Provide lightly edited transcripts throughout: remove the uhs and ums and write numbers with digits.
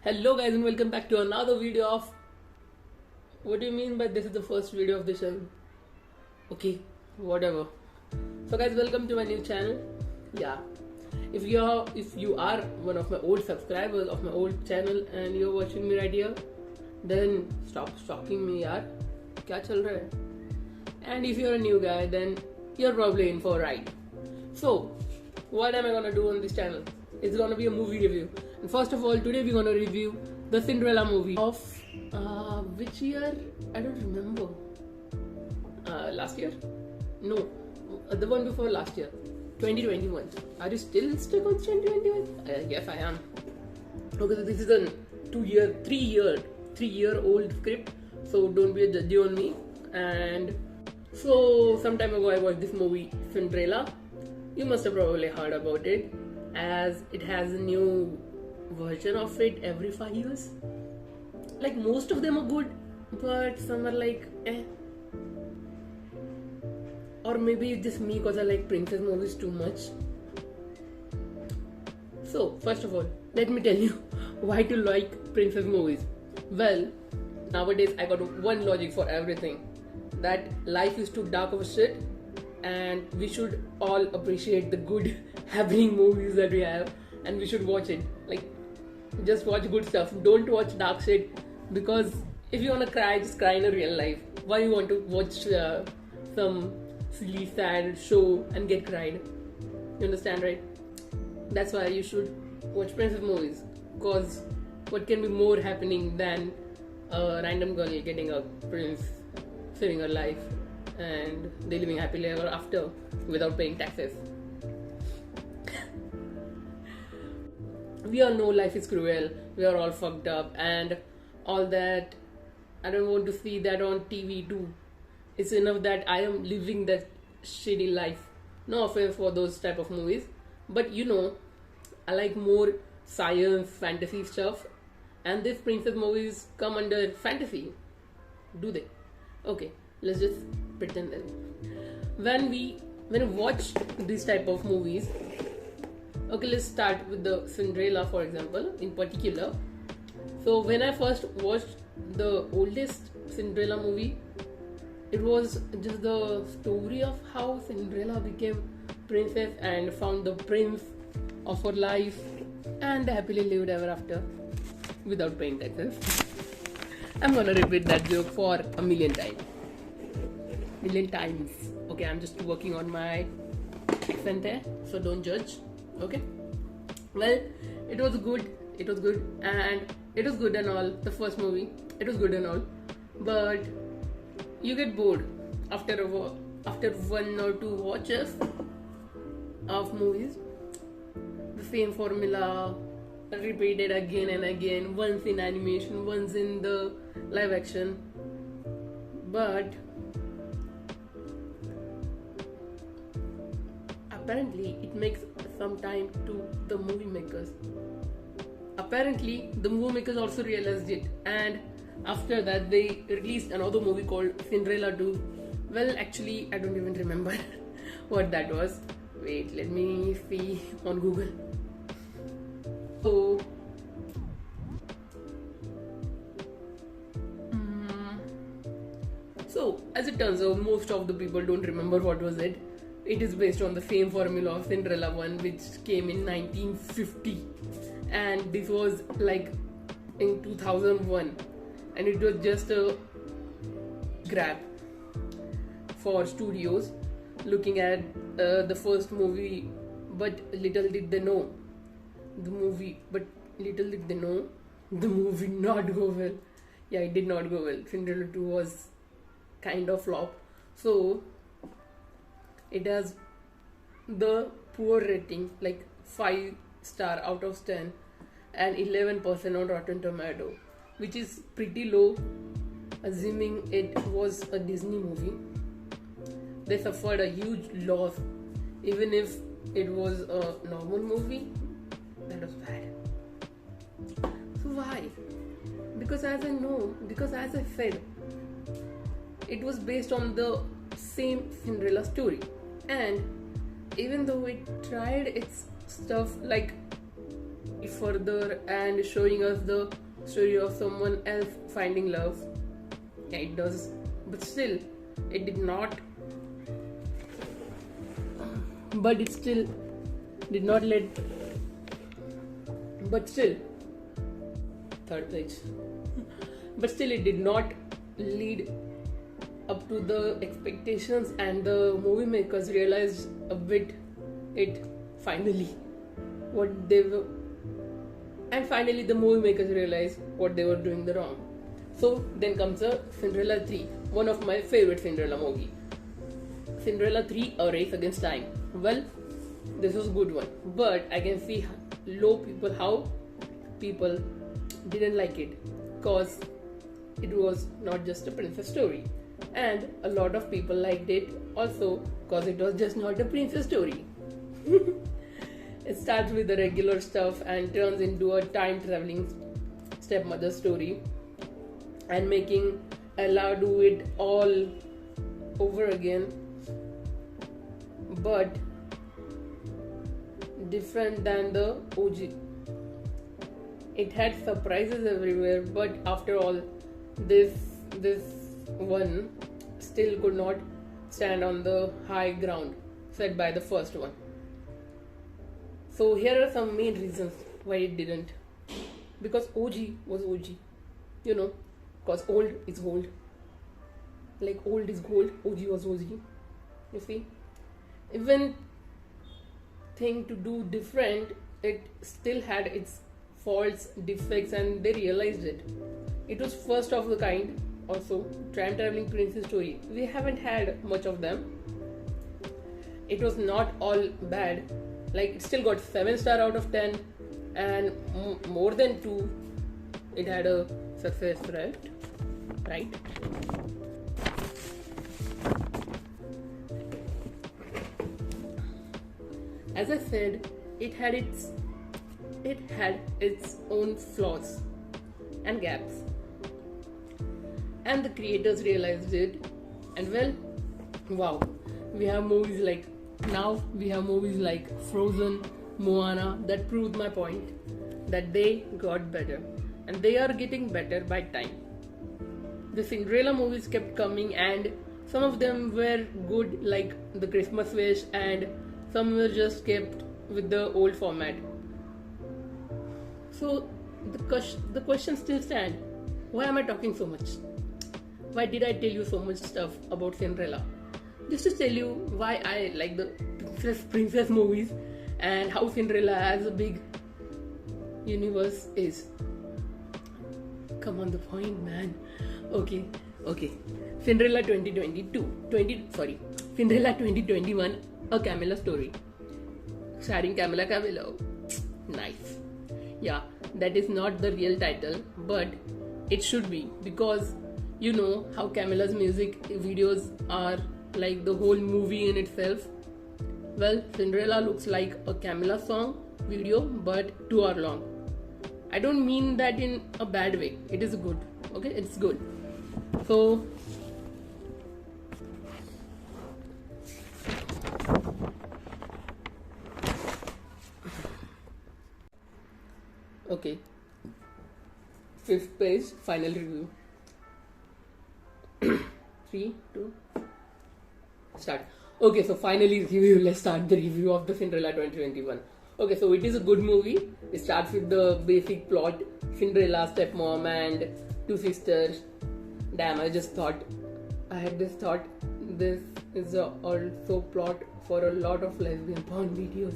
Hello guys and welcome back to another video of... What do you mean by this is the first video of the channel? Okay, whatever. So guys, welcome to my new channel. Yeah, if you are one of my old subscribers of my old channel and you're watching me right here, then stop stalking me yaar. Kya chal raha hai? And if you're a new guy, then you're probably in for a ride. So what am I gonna do on this channel? It's gonna be a movie review. And first of all, today we're gonna review the Cinderella movie of which year? I don't remember. Last year? No, the one before last year, 2021. Are you still stuck on 2021? Yes, I am. Okay, so this is a 3 year old script. So don't be a judge on me. And so some time ago I watched this movie Cinderella. You must have probably heard about it, as it has a new version of it every 5 years. Like most of them are good, but some are like eh. Or maybe it's just me because I like princess movies too much. So first of all, let me tell you why to like princess movies. Well, nowadays I got one logic for everything, that life is too dark of a shit and we should all appreciate the good happening movies that we have, and we should watch it. Like, just watch good stuff. Don't watch dark shit, because if you wanna cry, just cry in a real life. Why you want to watch some silly sad show and get cried? You understand, right? That's why you should watch princess movies, cause what can be more happening than a random girl getting a prince, saving her life, and they living happily ever after without paying taxes. We all know life is cruel, we are all fucked up and all that. I don't want to see that on TV too. It's enough that I am living that shitty life. No offense for those type of movies, but you know, I like more science, fantasy stuff, and these princess movies come under fantasy. Do they? Okay, let's just pretend that. When we watch these type of movies, okay, let's start with the Cinderella, for example, in particular. So when I first watched the oldest Cinderella movie, it was just the story of how Cinderella became princess and found the prince of her life and happily lived ever after without paying taxes. I'm gonna repeat that joke for a million times. Okay, I'm just working on my accent there, so don't judge. Okay, well, it was good and it was good and all. The first movie, it was good and all, but you get bored after one or two watches of movies. The same formula repeated again and again, once in animation, once in the live action. But apparently it makes some time to the movie makers. Apparently the movie makers also realized it, and after that they released another movie called Cinderella 2. Well, actually I don't even remember what that was. Wait, let me see on Google. So as it turns out, most of the people don't remember what was it. It is based on the same formula of Cinderella 1, which came in 1950, and this was like in 2001, and it was just a grab for studios looking at the first movie, but little did they know the movie not go well. Yeah, it did not go well. Cinderella 2 was kind of flop. So it has the poor rating, like 5 star out of 10 and 11% on Rotten Tomato, which is pretty low assuming it was a Disney movie. They suffered a huge loss. Even if it was a normal movie, that was bad. So why? Because as I said, it was based on the same Cinderella story, and even though it tried its stuff, like further and showing us the story of someone else finding love. Yeah, it does, but still, it did not. But it still did not let. But still, third page. But still, it did not lead up to the expectations, and the movie makers realized a bit it finally what they were, and finally the movie makers realized what they were doing the wrong. So then comes a Cinderella 3, one of my favorite Cinderella movie. Cinderella 3, A Race Against Time. Well, this was a good one, but I can see how people didn't like it, cause it was not just a princess story, and a lot of people liked it also cause it was just not a princess story. It starts with the regular stuff and turns into a time traveling stepmother story, and making Ella do it all over again, but different than the OG. It had surprises everywhere, but after all, this one still could not stand on the high ground set by the first one. So here are some main reasons why it didn't. Because OG was OG, because old is gold. Like old is gold, OG was OG. You see, even thing to do different, it still had its faults, defects, and they realized it. It was first of the kind. Also, time traveling princess story, we haven't had much of them. It was not all bad. Like, it still got 7 star out of 10, and more than 2. It had a success rate, right? As I said, it had its own flaws and gaps, and the creators realized it. And well, wow, we have movies like Frozen, Moana, that proved my point, that they got better, and they are getting better by time. The Cinderella movies kept coming, and some of them were good, like The Christmas Wish, and some were just kept with the old format. So the question still stands. Why am I talking so much? Why did I tell you so much stuff about Cinderella? Just to tell you why I like the princess movies and how Cinderella as a big universe is. Come on the point, man. Okay. Cinderella 2021, a Camilla story. Starring Camilla Cabello. Nice. Yeah, that is not the real title, but it should be, because you know how Camilla's music videos are like the whole movie in itself. Well, Cinderella looks like a Camilla song video, but 2 hours long. I don't mean that in a bad way. It is good. Okay, it's good. So okay, 5th page, final review. 3, 2, start. Okay, so finally let's start the review of the Cinderella 2021. Okay, so it is a good movie. It starts with the basic plot: Cinderella, stepmom, and 2 sisters. Damn, I had this thought, this is also plot for a lot of lesbian porn videos.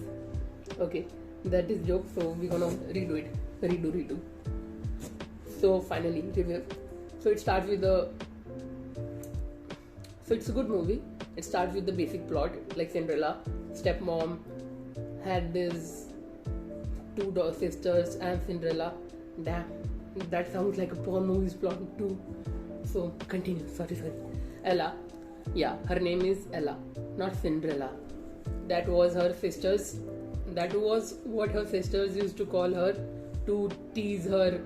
Okay, that is joke, so we're gonna redo it. Redo. So finally, review. So it starts with so it's a good movie. It starts with the basic plot, like Cinderella, stepmom, had these 2 sisters, and Cinderella. Damn, that sounds like a porn movie's plot too. So continue. Sorry. Ella. Yeah, her name is Ella, not Cinderella. That was her sisters. That was what her sisters used to call her to tease her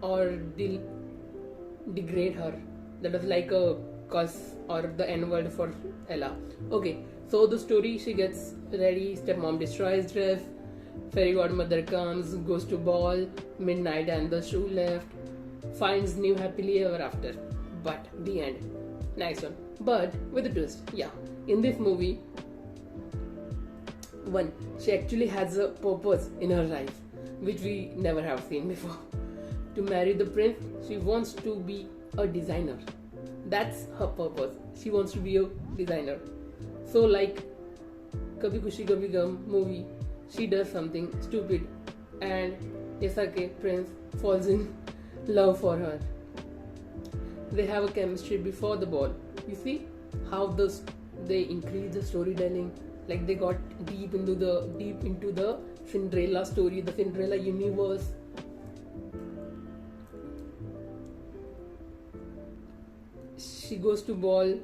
or degrade her. That was like a cuss or the N-word for Ella. Okay, so the story: she gets ready, stepmom destroys dress, Fairy godmother comes, goes to ball, midnight and the shoe left, finds new happily ever after. But the end. Nice one. But with a twist. Yeah. In this movie, one, she actually has a purpose in her life, which we never have seen before. To marry the prince, she wants to be a designer. That's her purpose. She wants to be a designer. So like Kabhi Khushi Kabhi Gum movie, she does something stupid and Yasake prince falls in love for her. They have a chemistry before the ball. You see how they increase the storytelling, like they got deep into the Cinderella story, the Cinderella universe. She goes to ball.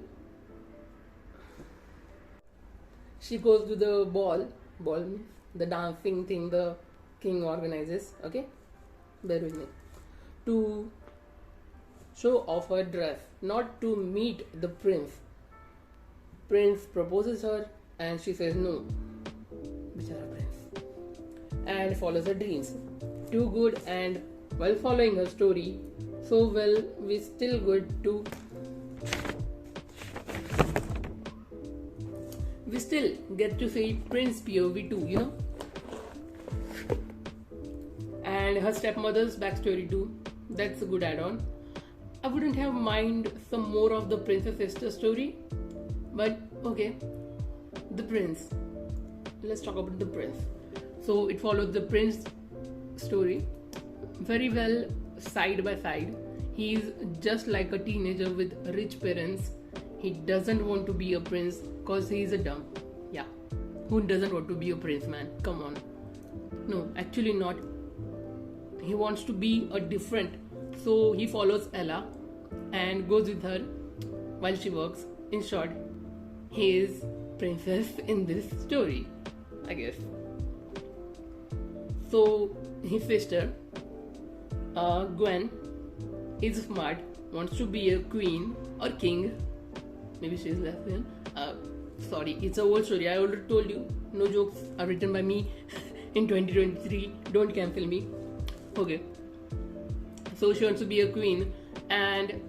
She goes to the ball. Ball means the dancing thing the king organizes. Okay, bear with me. To show off her dress, not to meet the prince. Prince proposes her and she says no. Bichara prince. And follows her dreams. Too good, and while following her story so well, we still get to see Prince POV too, you know. And her stepmother's backstory too. That's a good add-on. I wouldn't have mind some more of the princess sister story, but okay. The prince. Let's talk about the prince. So it follows the prince story very well, side by side. He's just like a teenager with rich parents. He doesn't want to be a prince because he's a dumb. Yeah. Who doesn't want to be a prince, man? Come on. No, actually not. He wants to be a different. So he follows Ella and goes with her while she works. In short, he is princess in this story, I guess. So his sister, Gwen, is smart, wants to be a queen or king. Maybe she's lesbian. Sorry, it's an old story. I already told you. No jokes are written by me in 2023. Don't cancel me. Okay. So she wants to be a queen and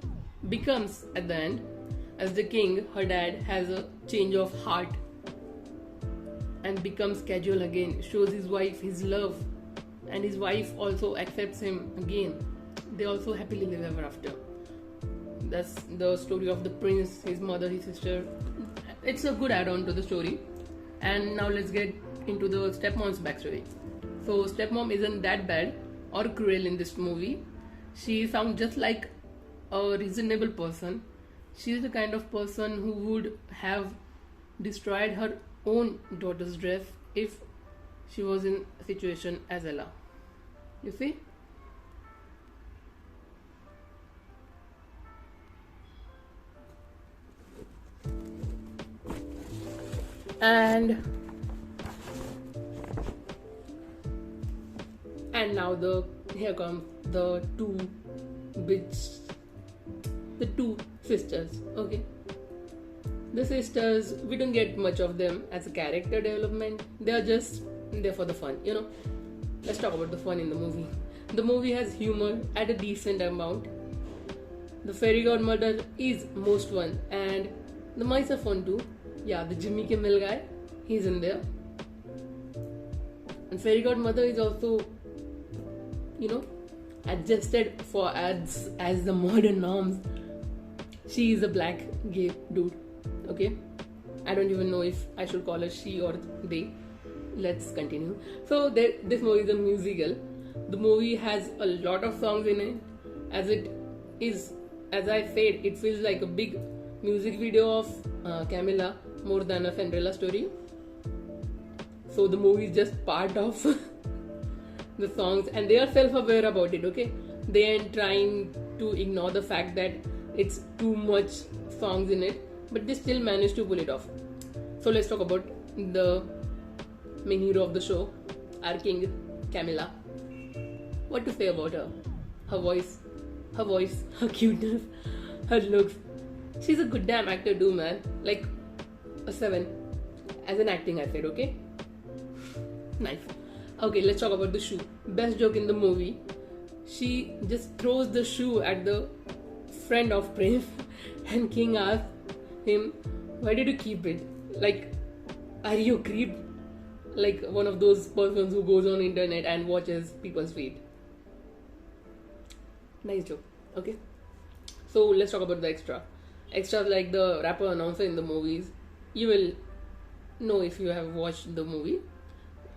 becomes, at the end, as the king. Her dad has a change of heart and becomes casual again. Shows his wife his love, and his wife also accepts him again. They also happily live ever after. That's the story of the prince, his mother, his sister. It's a good add-on to the story. And now let's get into the stepmom's backstory. So stepmom isn't that bad or cruel in this movie. She sounds just like a reasonable person. She's the kind of person who would have destroyed her own daughter's dress if she was in a situation as Ella. You see? And now here come the two sisters. Okay, the sisters, we don't get much of them as a character development. They are just there for the fun, you know. Let's talk about the fun in the movie. The movie has humor at a decent amount. The fairy godmother is most fun, and the mice are fun too. Yeah, the Jimmy Kimmel guy, he's in there. And fairy godmother is also, you know, adjusted for as the modern norms. She is a black gay dude. Okay, I don't even know if I should call her she or they. Let's continue. So this movie is a musical. The movie has a lot of songs in it. As I said, it feels like a big music video of Camilla more than a Cinderella story. So the movie is just part of the songs, and they are self-aware about it. Okay, they ain't trying to ignore the fact that it's too much songs in it, but they still managed to pull it off. So let's talk about the main hero of the show, our king, Camilla. What to say about her? Her voice, her cuteness, her looks. She's a good damn actor too, man. Like a 7. As an acting, I said, okay? Nice. Okay, let's talk about the shoe. Best joke in the movie. She just throws the shoe at the friend of Prince, and King asks him, "Why did you keep it? Like, are you a creep? Like one of those persons who goes on internet and watches people's feet." Nice joke. Okay. So let's talk about the extra. Extras like the rapper announcer in the movies. You will know if you have watched the movie.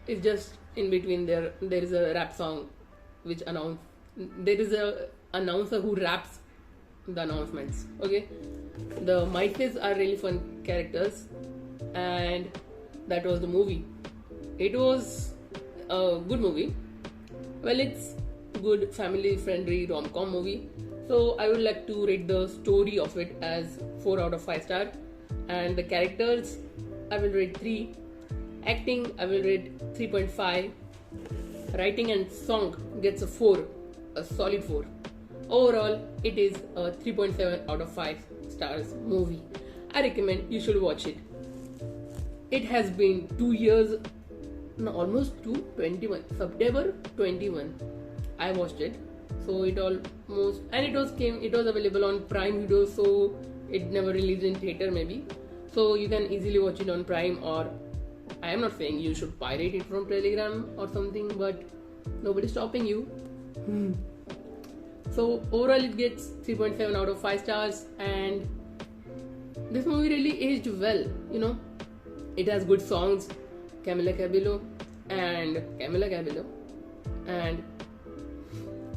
It's just in between there is a rap song which there is a announcer who raps the announcements. Okay. The mice are really fun characters, and that was the movie. It was a good movie. Well, it's good family friendly rom-com movie. So I would like to rate the story of it as 4 out of 5 stars, and the characters I will rate 3. Acting I will rate 3.5. Writing and song gets a 4, a solid 4. Overall, it is a 3.7 out of 5 stars movie. I recommend you should watch it. It has been 2 years, no, almost 21, September 21. I watched it, so it was available on Prime Video, so it never released in theater maybe. So you can easily watch it on Prime, or I am not saying you should pirate it from Telegram or something, but nobody's stopping you. So overall it gets 3.7 out of 5 stars, and this movie really aged well, you know. It has good songs, Camila Cabello and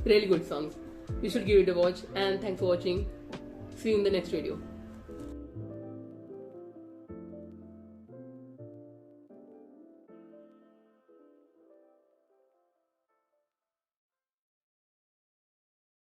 really good songs. You should give it a watch, and thanks for watching. See you in the next video.